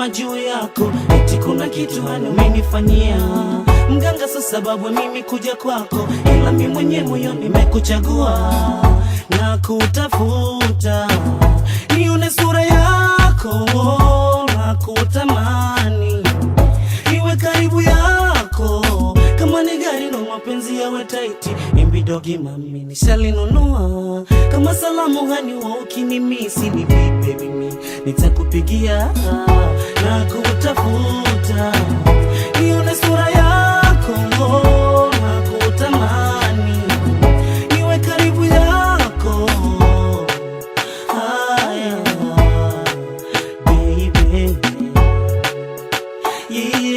kusema juu yako, eti kuna kitu hani umenifanyia. Mganga sasa sababu mimi kuja kwako, ila mimi mwenye moyo nimekuchagua na kutafuta nione sura yako na kutamani iwe karibu yako. Kama ni gari ndo mapenzi yawe taiti, imbidogi mami nishalinunua. Kama salamu hani wa ukinimisi ni vipe mimi nitakupigia na kutafuta nione sura yako na kutamani iwe karibu yako. Haya baby, yeah.